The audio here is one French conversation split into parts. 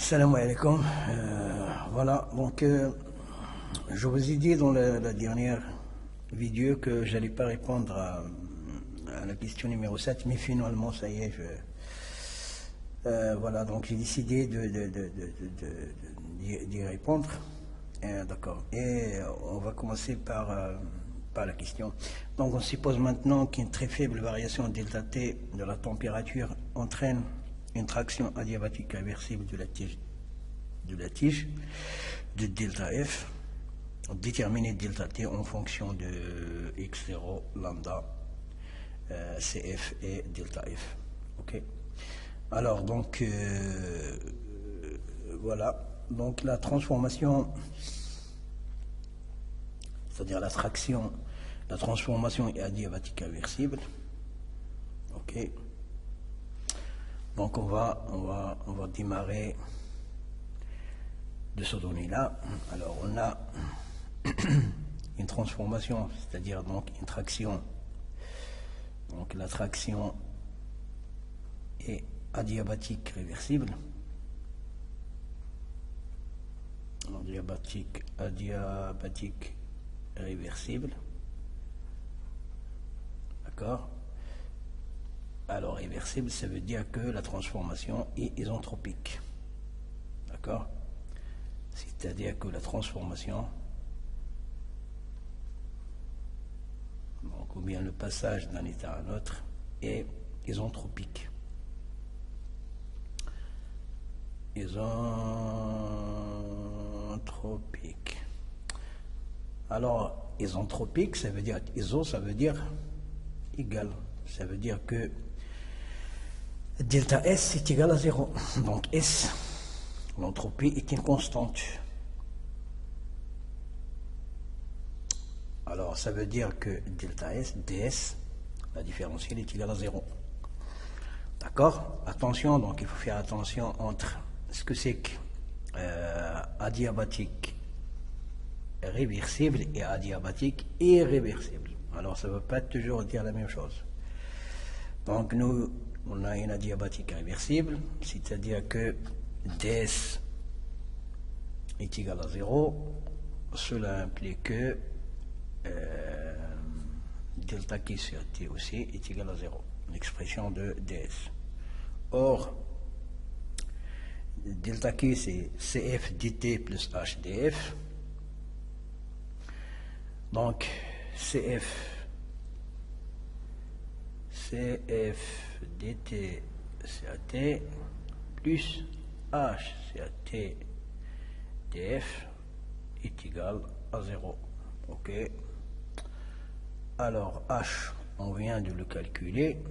Salam alaikum. Voilà, donc je vous ai dit dans la dernière vidéo que j'allais pas répondre à la question numéro 7, mais finalement ça y est, voilà, donc j'ai décidé d'y répondre. D'accord. Et on va commencer par la question. Donc on suppose maintenant qu'une très faible variation delta T de la température entraîne une traction adiabatique réversible de la tige de delta F, déterminer delta T en fonction de x0, lambda, CF et delta F. Ok. Alors donc voilà. Donc la transformation, c'est-à-dire la traction, la transformation est adiabatique réversible. Ok. Donc on va démarrer de ce donné-là. Alors on a une transformation, c'est-à-dire donc une traction. Donc la traction est adiabatique réversible. Adiabatique réversible. D'accord. Alors réversible, ça veut dire que la transformation est isentropique. D'accord. C'est-à-dire que la transformation, donc, ou bien le passage d'un état à un autre, est isentropique. Isentropique. Alors, isentropique, ça veut dire, iso, ça veut dire égal. Ça veut dire que delta S est égal à 0. Donc S, l'entropie est une constante. Alors, ça veut dire que delta S, ds, la différentielle est égale à 0. D'accord? Attention, donc il faut faire attention entre ce que c'est que adiabatique réversible et adiabatique irréversible. Alors, ça ne veut pas toujours dire la même chose. Donc, nous, on a une adiabatique réversible, c'est-à-dire que ds est égal à 0. Cela implique que delta K sur T aussi est égal à 0. L'expression de ds. Or, delta K c'est CF dt plus H df. Donc, CF dt CAT plus H CAT df est égal à 0. Ok. Alors H, on vient de le calculer.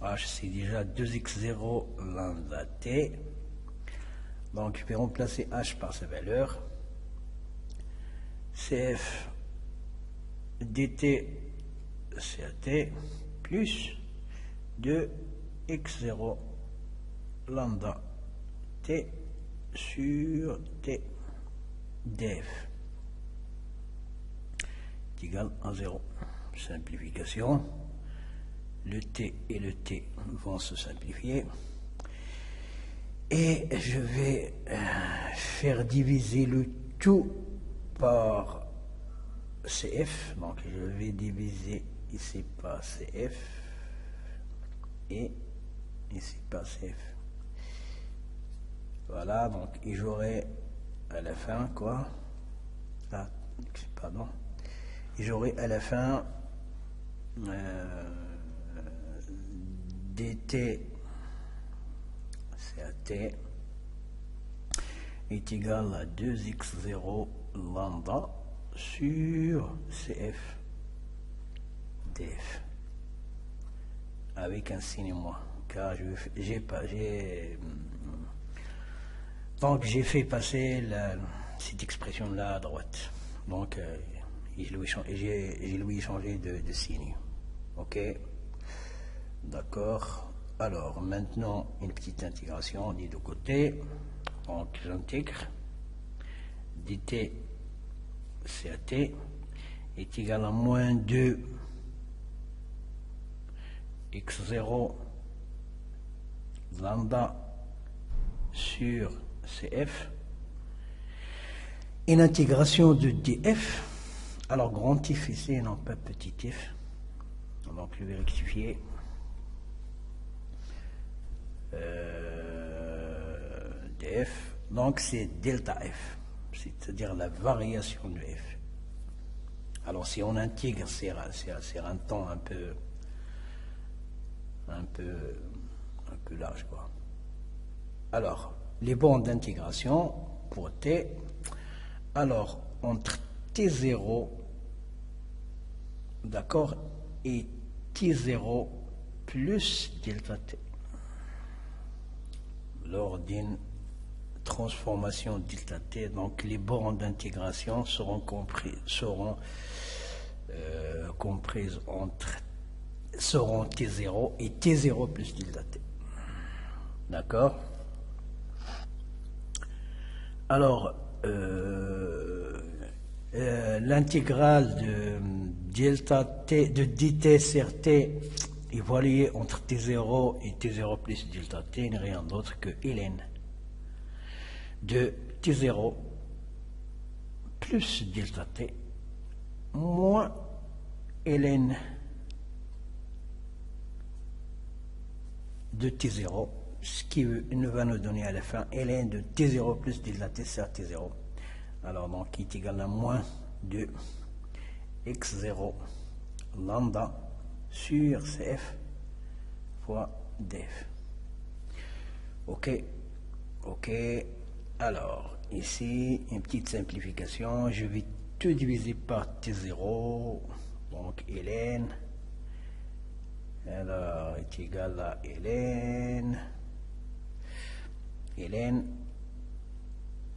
H c'est déjà 2x0 lambda t. Donc je vais remplacer H par sa valeur. CF dt CAT plus 2x0 lambda t sur t df est égal à 0. Simplification. Le t et le t vont se simplifier. Et je vais faire diviser le tout par CF. Donc je vais diviser ici par CF et ici par CF. Voilà, donc et j'aurai à la fin quoi? Ah, pardon. Et j'aurai à la fin dt CAT est égal à 2x0 lambda sur CF df avec un signe moins, car donc j'ai fait passer cette expression là à droite, donc j'ai lui changé de signe. Ok, d'accord. Alors maintenant une petite intégration des deux côtés. Donc j'intègre dt CAT est égal à moins 2 x0 lambda sur CF. Une intégration de DF. Alors, grand if ici, non pas petit if. Donc, je vais rectifier. DF. Donc, c'est delta F. C'est-à-dire la variation de F. Alors, si on intègre, c'est un temps un peu large, quoi. Alors, les bornes d'intégration pour T, alors, entre T0, d'accord, et T0 plus delta T, lors d'une transformation delta T, donc les bornes d'intégration seront comprises entre T0 et T0 plus delta T. D'accord? Alors, l'intégrale de delta T, de dt sur T évaluée entre T0 et T0 plus delta T n'est rien d'autre que ln de T0 plus delta T moins ln de T0, ce qui nous va nous donner à la fin ln de T0 plus delta T sur T0. Alors, donc, qui est égal à moins de x0 lambda sur CF fois df. Ok. Alors, ici, une petite simplification. Je vais tout diviser par T0. Donc, ln. Alors, est égal à ln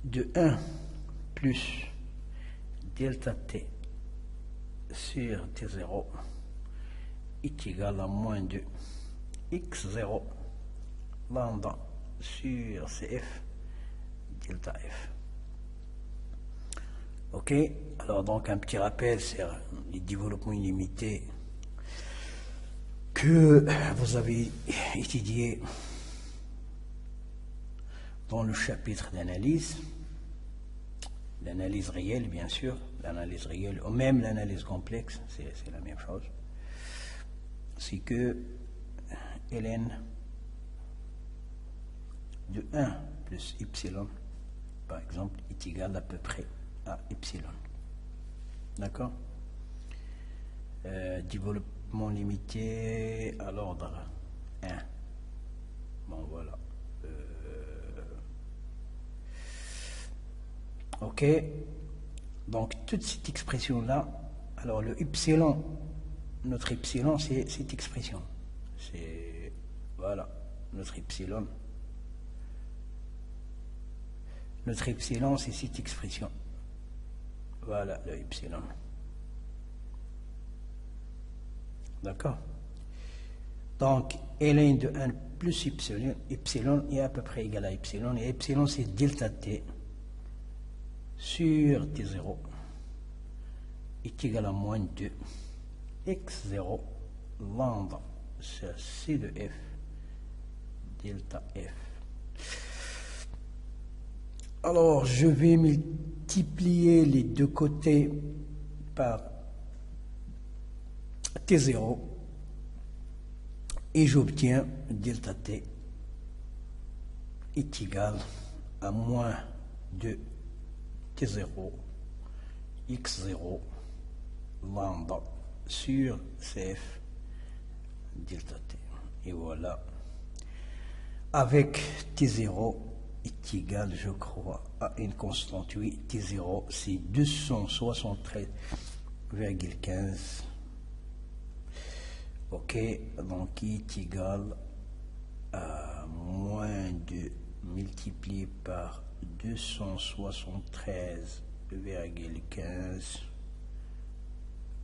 de 1 plus delta T sur T0 est égal à moins de x0 lambda sur CF delta F. Ok, alors donc un petit rappel sur les développements illimités que vous avez étudié dans le chapitre d'analyse, l'analyse réelle bien sûr, l'analyse réelle ou même l'analyse complexe, c'est la même chose. C'est que ln de 1 plus epsilon, par exemple, est égal à peu près à epsilon. D'accord? Développement limité à l'ordre 1. Bon, voilà. Ok. Donc, toute cette expression-là, alors le epsilon, notre epsilon, c'est cette expression. C'est, voilà, notre epsilon. Notre epsilon, c'est cette expression. Voilà, le epsilon. D'accord? Donc, ln de 1 plus epsilon est à peu près égal à epsilon. Et epsilon, c'est delta T sur T0 est égal à moins 2 x0 lambda sur C de F delta F. Alors, je vais multiplier les deux côtés par T0 et j'obtiens delta T est égal à moins de T0 x0 lambda sur CF delta T. Et voilà, avec T0 est égal, je crois, à une constante. Oui, T0, c'est 273,15. Ok, donc qui est égal à moins de multiplié par 273,15.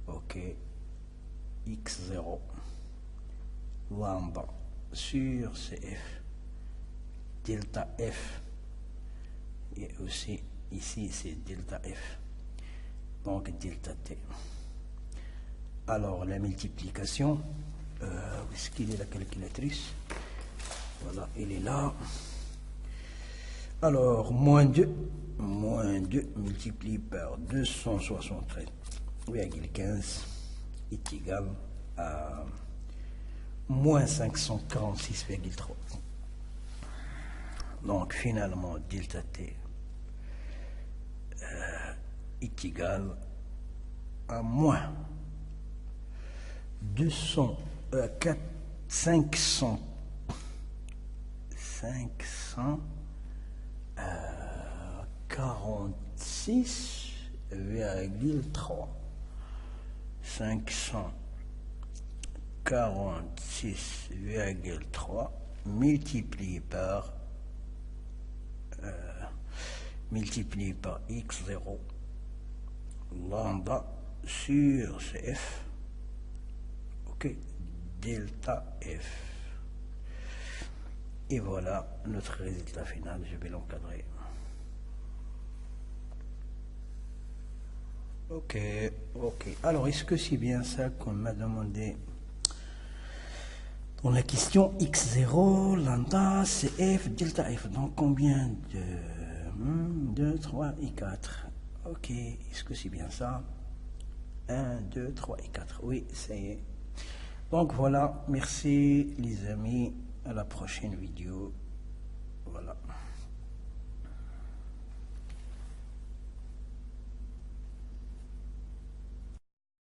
Ok, x0 lambda sur CF delta F, et aussi ici c'est delta F, donc delta T. Alors la multiplication, où est-ce qu'il est la calculatrice? Voilà, elle est là. Alors, moins 2 multiplié par 273,15 est égal à moins 546,3. Donc, finalement, delta T est égal à moins 546,3. 546,3 multiplié par x0 lambda sur CF, ok, delta F. Et voilà notre résultat final, je vais l'encadrer. Ok. Alors, est-ce que c'est bien ça qu'on m'a demandé dans la question x0, lambda, cf, delta f? Donc, combien de 2, 3 et 4? Ok, est-ce que c'est bien ça? 1, 2, 3 et 4. Oui, ça y est. Donc, voilà. Merci, les amis. À la prochaine vidéo.